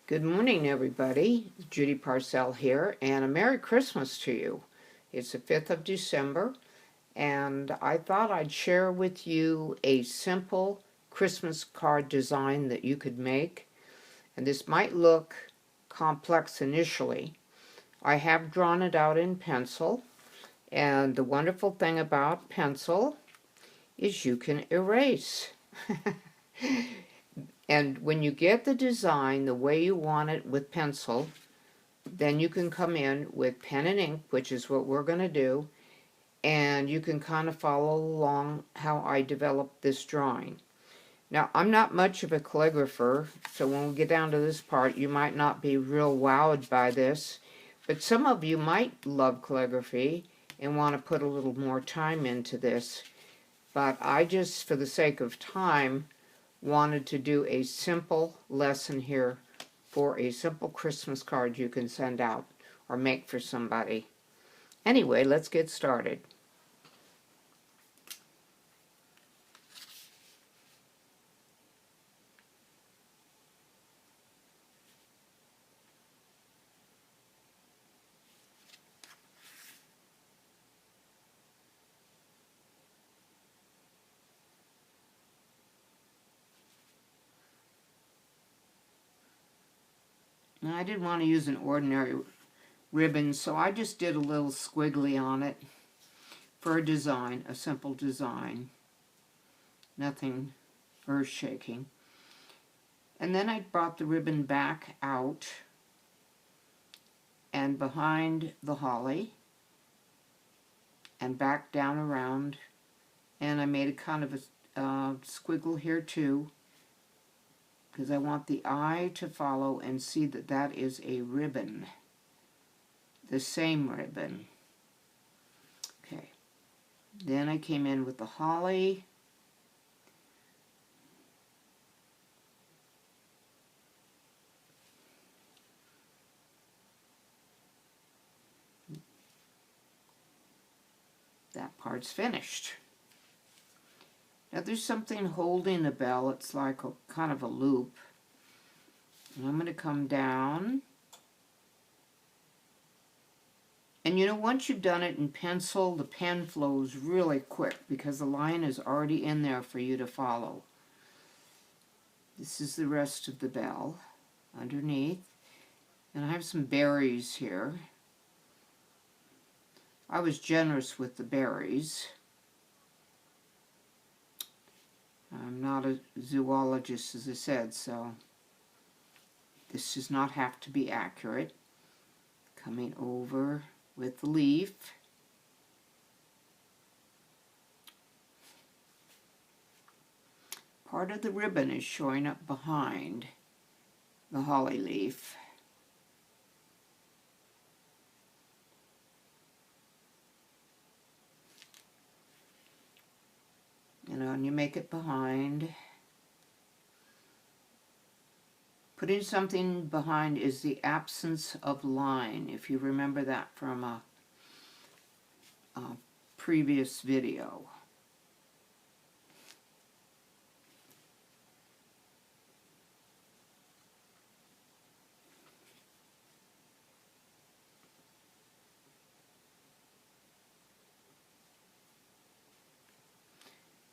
Good morning, everybody. Judy Parcell here, and a Merry Christmas to you. It's the 5th of December, and I thought I'd share with you a simple Christmas card design that you could make. And this might look complex initially. I have drawn it out in pencil, and the wonderful thing about pencil is you can erase. And when you get the design the way you want it with pencil, then you can come in with pen and ink, which is what we're going to do, and you can kind of follow along how I developed this drawing. Now, I'm not much of a calligrapher, so when we get down to this part, you might not be real wowed by this, but some of you might love calligraphy and want to put a little more time into this. But I just, for the sake of time, wanted to do a simple lesson here for a simple Christmas card you can send out or make for somebody. Anyway, let's get started. Now, I didn't want to use an ordinary ribbon, so I just did a little squiggly on it for a design, a simple design. Nothing earth-shaking. And then I brought the ribbon back out and behind the holly and back down around, and I made a kind of a squiggle here too, because I want the eye to follow and see that that is a ribbon, the same ribbon. Okay, then I came in with the holly, that part's finished. Now there's something holding the bell. It's like a kind of a loop. And I'm going to come down. And you know, once you've done it in pencil, the pen flows really quick because the line is already in there for you to follow. This is the rest of the bell underneath. And I have some berries here. I was generous with the berries. I'm not a zoologist, as I said, so this does not have to be accurate. Coming over with the leaf. Part of the ribbon is showing up behind the holly leaf. And you make it behind. Putting something behind is the absence of line, if you remember that from a previous video.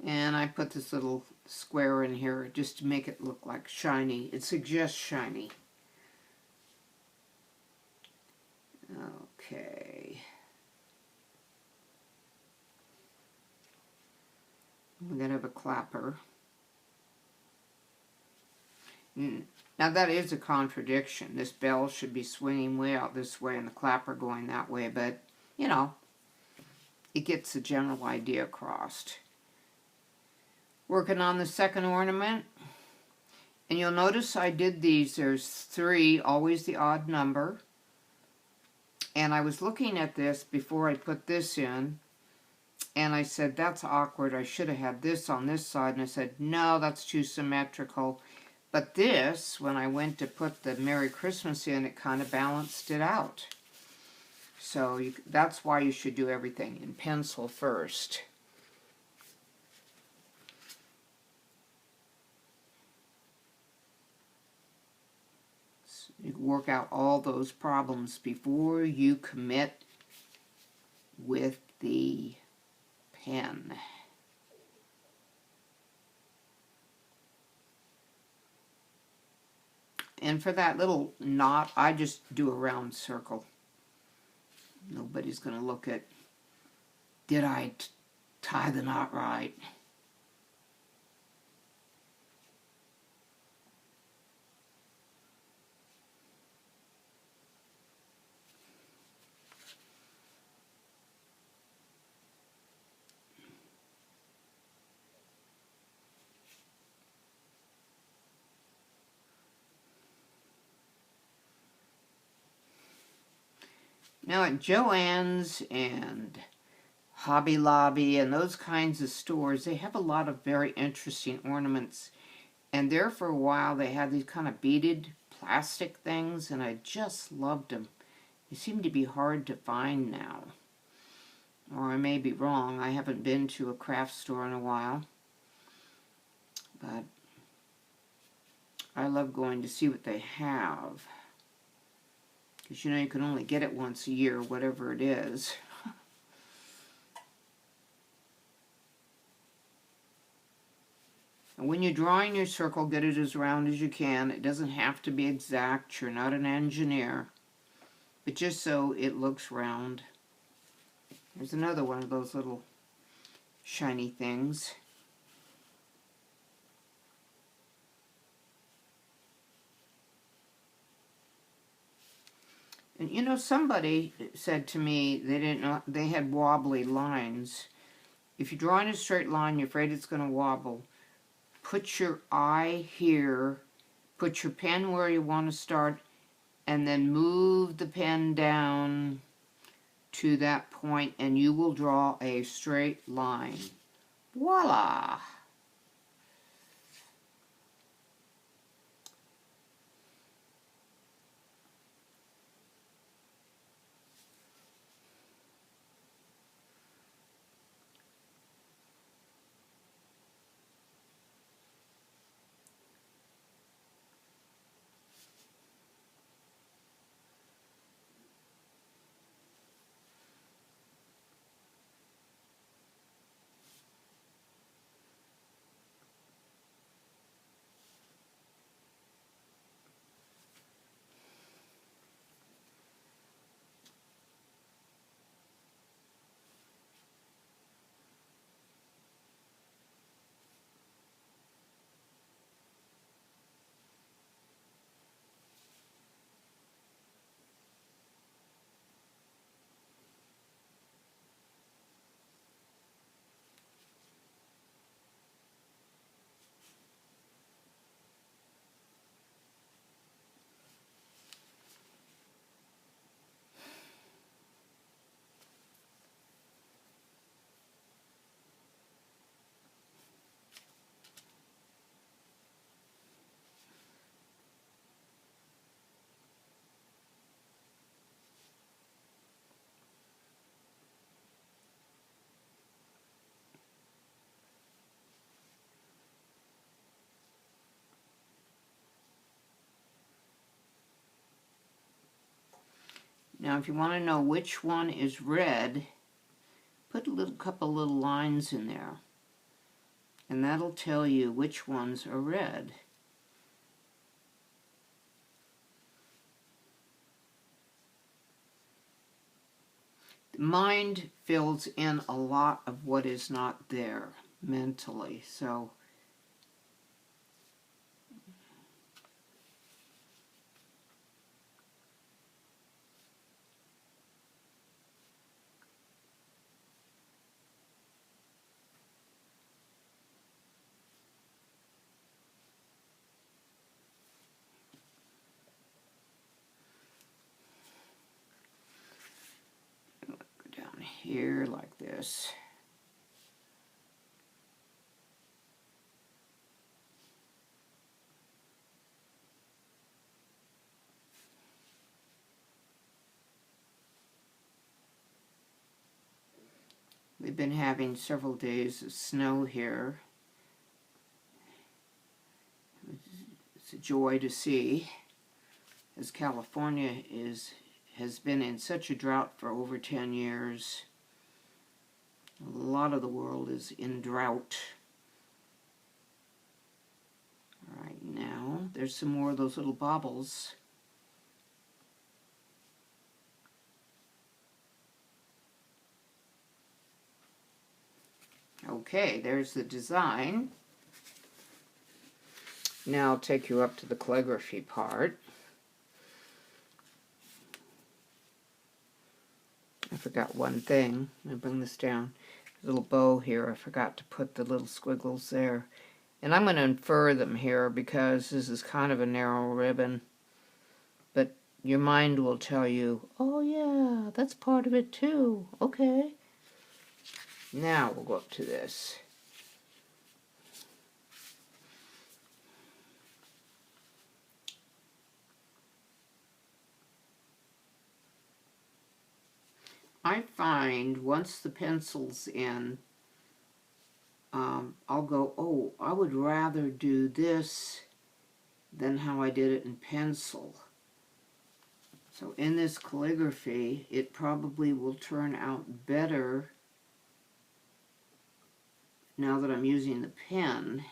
And I put this little square in here just to make it look like shiny. It suggests shiny. Okay. We're going to have a clapper. Now that is a contradiction. This bell should be swinging way out this way and the clapper going that way, but, you know, it gets the general idea across. Working on the second ornament, and you'll notice I did these. There's 3, always the odd number, and I was looking at this before I put this in, and I said, that's awkward, I should have had this on this side, and I said, no, that's too symmetrical. But this, when I went to put the Merry Christmas in, it kind of balanced it out. So that's why you should do everything in pencil first. You work out all those problems before you commit with the pen. And for that little knot, I just do a round circle. Nobody's going to look at, did I tie the knot right? Now at Joann's and Hobby Lobby and those kinds of stores, they have a lot of very interesting ornaments. And there for a while they had these kind of beaded plastic things, and I just loved them. They seem to be hard to find now. Or I may be wrong. I haven't been to a craft store in a while. But I love going to see what they have. Because you know you can only get it once a year, whatever it is. And when you're drawing your circle, get it as round as you can. It doesn't have to be exact. You're not an engineer. But just so it looks round. There's another one of those little shiny things. And you know, somebody said to me they didn't know they had wobbly lines. If you're drawing a straight line, you're afraid it's going to wobble. Put your eye here, put your pen where you want to start, and then move the pen down to that point, and you will draw a straight line. Voila! Now if you want to know which one is red, put a couple little lines in there, and that'll tell you which ones are red. The mind fills in a lot of what is not there mentally, so here like this. We've been having several days of snow here. It's a joy to see. as California has been in such a drought for over 10 years. A lot of the world is in drought. All right, now there's some more of those little baubles. Okay, there's the design. Now I'll take you up to the calligraphy part. I forgot one thing. Let me bring this down. A little bow here. I forgot to put the little squiggles there. And I'm going to infer them here because this is kind of a narrow ribbon. But your mind will tell you, oh yeah, that's part of it too. Okay. Now we'll go up to this. I find once the pencil's in, I'll go, oh, I would rather do this than how I did it in pencil. So in this calligraphy, it probably will turn out better now that I'm using the pen.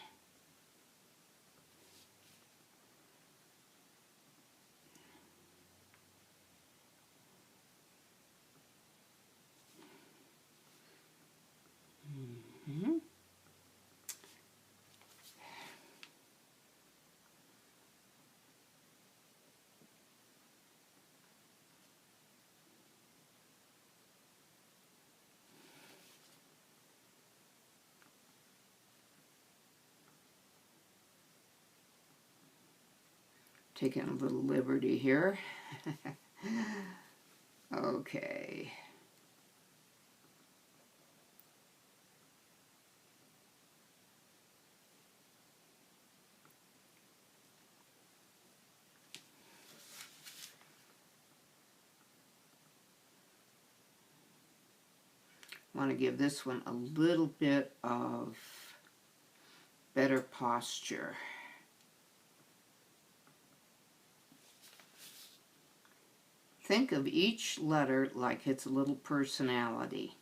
Taking a little liberty here. Okay. I want to give this one a little bit of better posture. Think of each letter like it's a little personality,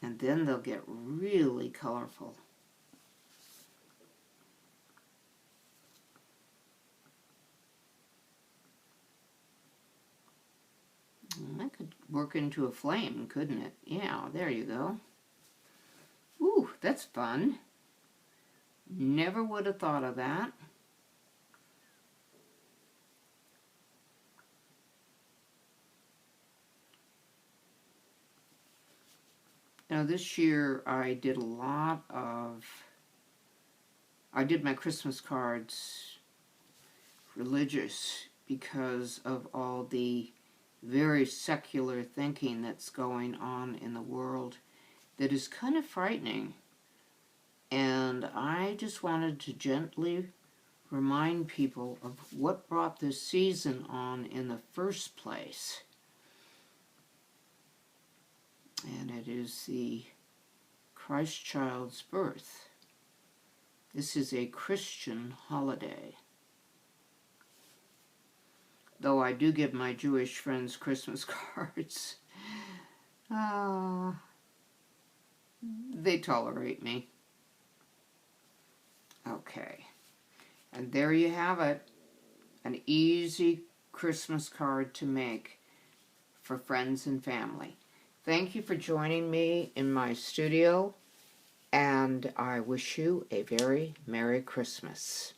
and then they'll get really colorful. That could work into a flame, couldn't it? Yeah, there you go. Ooh, that's fun. Never would have thought of that. Now this year I did my Christmas cards religious because of all the very secular thinking that's going on in the world that is kind of frightening. And I just wanted to gently remind people of what brought this season on in the first place. And it is the Christ child's birth. This is a Christian holiday. Though I do give my Jewish friends Christmas cards. They tolerate me. Okay. And there you have it. An easy Christmas card to make for friends and family. Thank you for joining me in my studio, and I wish you a very Merry Christmas.